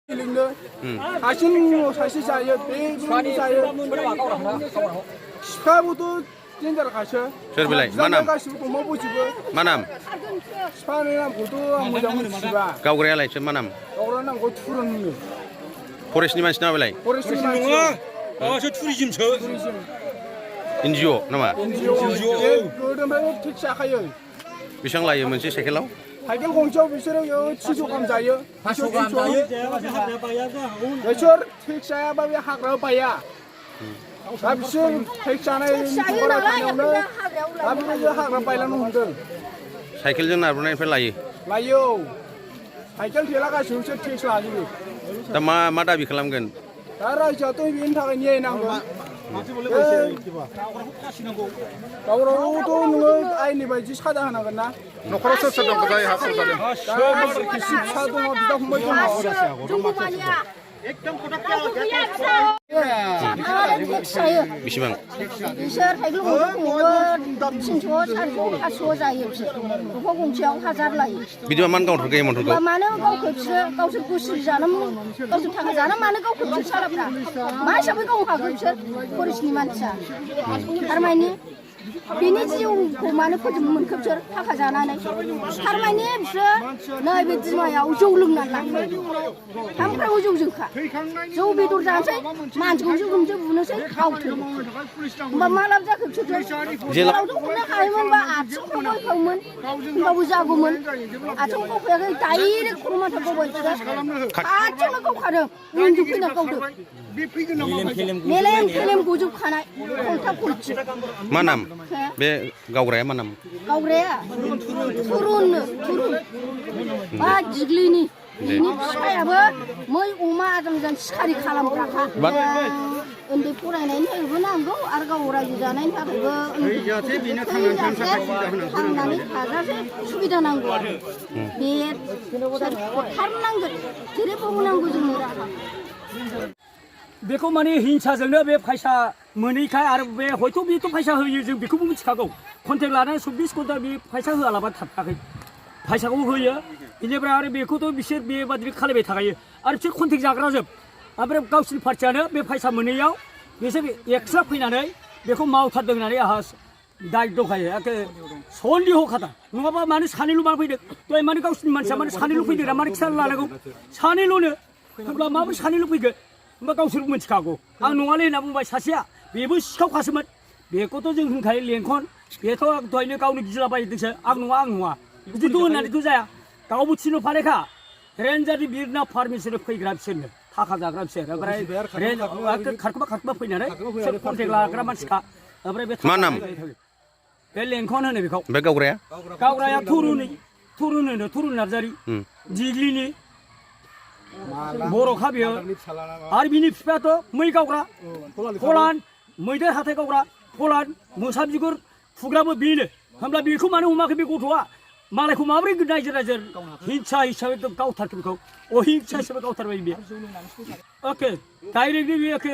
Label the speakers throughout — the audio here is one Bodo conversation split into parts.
Speaker 1: 하신 사실 자요, 배분 자요. 시카부터 진짜로 가셔.
Speaker 2: Serbelai, manam,
Speaker 1: 가시고 뭐 보지고.
Speaker 2: manam.
Speaker 1: 시카는 모두 아무장은 지바.
Speaker 2: Gaugrea lai, manam.
Speaker 1: 그러나 그 투르는.
Speaker 2: Forest ni mansina belai.
Speaker 1: 포레스트
Speaker 3: 저 투리즘 저
Speaker 2: NGO nama.
Speaker 1: 그러면 택시 하여.
Speaker 2: Bisang lai moनसे साइकेलाव
Speaker 1: 발견 공적 비서요 치주 감자요. 비서 공적. 여철 택시야 바위 하그라 바야. 갑신 택시 하나에 누가라 다녀오는. 아무리 하그라 바이라는 혼들.
Speaker 2: साइकेलजों नारबोनायनिफ्राय लायो
Speaker 1: लायो. साइकेल थेलागासिनो 택시 लाजोबो.
Speaker 2: दा मा दाबि खालामगोन
Speaker 1: दा रायजोआथ' बेनि थाखाय न्याय नांगौ गावरावथ' नोङो आयेननि बायदि साजा होनांगोन ना
Speaker 4: न'खराव सोर सोर दं जाय हा सोर जादों
Speaker 1: दा फिसा दङ बिदा फंबाय दङ
Speaker 2: बेसेबां
Speaker 5: बिसोर साइकेल गंसे 300 400 500 जायो बिसोर न'खर गंसेयाव 1000 लायो
Speaker 2: बिदिबा मानो गावथारखो एमाउन्टफोरखौ
Speaker 5: मानो गावखौ गावसोर गोसो जानो गावसोर थाखा जानो मानो गावखौ बिसोर सालाफ्रा मा हिसाबै गावनो हागौ बिसोर फरेस्टनि मानसिया थारमाने बेनि जिउखौ मानो फोजोबनो मोनखो बिसोर थाखा जानानै थारमाने बिसोर नैबे दिमायाव जौ लोंनानै लांबाय सामफ्रामबो जौजोंखा जौ बेदर जानोसै मानसिखौ जौजों बुनोसै खावथो होमबा मा लाब जाखो बिसोर जेरावथ' हमनो हायोमोनबा आथिं गावफावमोन होमबाबो जागौमोन आथिं गावफायाखै डाइरेक्ट खर' माथा गावबाय बिसोरो खाथियावनो गावखादों उन्दु फैना गावदों मेलेम फेलेम गजोबखानाय खलथा खलथि
Speaker 2: मा नाम बे गावग्राया मा नाम
Speaker 5: गावग्राया थुरुन बा दिग्लिनि बिनि फिसायाबो मै अमा आजां सिखारि खालामग्राखा उन्दै फरायनायनि थाखायबो नांगौ आरो गाव रायजो जानायनि थाखायबो थांनानै थाजासे सुबिदा नांगौ आरो बे हरथारनांगोन जेरैबाबो नांगौ जोंनो राहा
Speaker 3: बेखौ माने हिंसाजोंनो बे फैसा मोनैखाय आरो बे हयथ' बेथ' फैसा होयो जों बेखौबो मिथिखागौ कन्टेक्ट लानानै 24 घन्टा बे फैसा होआलाबानो थाबथाखै फैसाखौ होयो बेनिफ्राय आरो बेखौथ' बिसोर बेबादि खालामबाय थाखायो आरो बिसोर कन्टेक्ट जाग्राजोब ओमफ्राय गावसोरनि पार्टियानो बे फैसा मोनैयाव बिसोर एक्सट्रा फैनानै बेखौ मावथारदों होननानै आंहा दाय दंखायो एखे सन्देह खादा नङाबा मानो सानैल' मानो फैदों दहाय मानो गावसोरनि मानसिया मानो सानैल' फैदों ना मानो खिथाना लानांगौ सानैल'नो होनब्ला माबोरै सानैल' फैगोन होमबा गावसोरबो मिथिखागौ आं नङालै होनना बुंबाय सासेया बेबो सिखावखासोमोन बेखौथ' जों होनखायो लेंखन बेथ' दहायनो गावनो गिलाबायदोंसो आं नङा बिदिथ' होननानैथ' जाया गावबो थिनहरफानायखा रेन्जारनि बिरना पारमिसन फैग्रा बिसोरनो थाखा जाग्रा बिसोर ओमफ्राय खारखोमा फैनानै बिसोर कन्टेक्ट लाग्रा मानसिखा ओमफ्राय बे
Speaker 2: मा नाम
Speaker 3: बे लेंखन होनो बेखौ
Speaker 2: बे गावग्राया
Speaker 3: थुरुन नार्जारि दिग्लिनि बर'खा बेयो आरो बिनि बिफायाथ' मै गावग्रा फलान मैदेर हाथाय गावग्रा फलान मोसा बिगुर फुग्राबो बेनो होमब्ला बेखौ मानो हमाखै बे गथ'आ मालायखौ माबोरै रायजो हिंसा हिसाबै गावथारखो बेखौ अहिंसा हिसाबै गावथारबाय बे अके डाइरेक्टलि बे एखे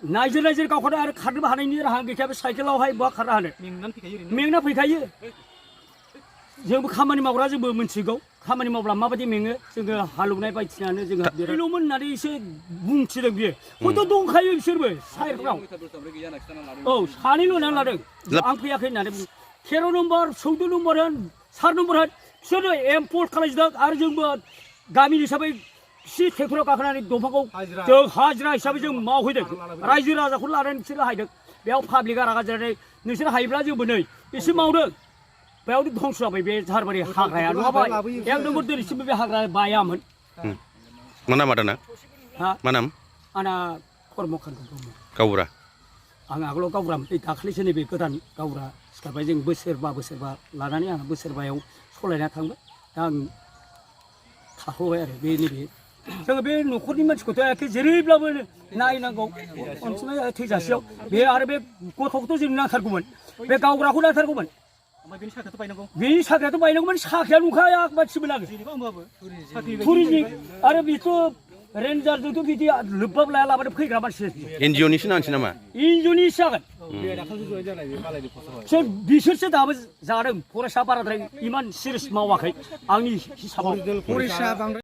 Speaker 3: नायजोर गावखादों आरो खारनोबो हानायनि राहा गैखाया बे साइकेलावहाय बहा खारनो हानो मेंना फैखायो जोंबो खामानि मावग्रा जोंबो मिथिगौ खामानि मावब्ला माबायदि मेङो जोङो हालौनाय बायदिसिनानो जोङो बेल'मोन होननानै एसे बुंथिदों बियो हयथ' दंखायो बिसोरबो साइडफ्राव औ सानैल' होननानै लादों आं फैयाखै होननानै 13 नम्बर 14 नम्बर होन 4 नम्बर होन बिसोरो एम्पर्ट खालामजोबदों आरो जोंबो गामि हिसाबै एसे ट्रेक्टराव गाखोनानै दंफांखौ जों हाजिरा हिसाबै जों मावहैदों रायजो राजाखौ लानानै बिसोरो हायदों बेयाव पाब्लिकआ रागा जोंनानै नोंसोर हायोब्ला जोंबो नै एसे मावदों बेयाव धंस जाबाय बे झारबारि हाग्राया नङाबा 1 नम्बर दिनैसिमबो बे हाग्राया बायामोन
Speaker 2: मा नाम आदाना मा नाम
Speaker 3: आंना कर्मकान्त ब्रह्म
Speaker 2: गावग्रा
Speaker 3: आं आगोलाव गावग्रा दाखालिसो नैबे गोदान गावग्रा सिखारबाय जों बोसोरबा लानानै आं बोसोरबायाव सलायना थांबाय दा आं थाथ'बाय आरो बे नैबे जोङो बे न'खरनि मानसिखौथ' एखे जेरैब्लाबो नायनांगौ अनसुमै थैजासेयाव बे आरो बे गथ'खौथ' जों नांथारगौमोन बे गावग्राखौ नांथारगौमोन बेनि साख्रियाथ' बायनांगौमोन साख्रिया नुखाया मानसिबो नाङो टुरिजम आरो बेथ' रेन्जारजोंथ' बिदि लोब्बाब लायालाबानो फैग्रा मानसि
Speaker 2: एनजिअनिसो नांसै नामा
Speaker 3: एनजिअनिसो जागोन बिसोरसो दाबो जादों फरेस्टआ बाराद्राय इमान सिरियास मावाखै आंनि हिसाबाव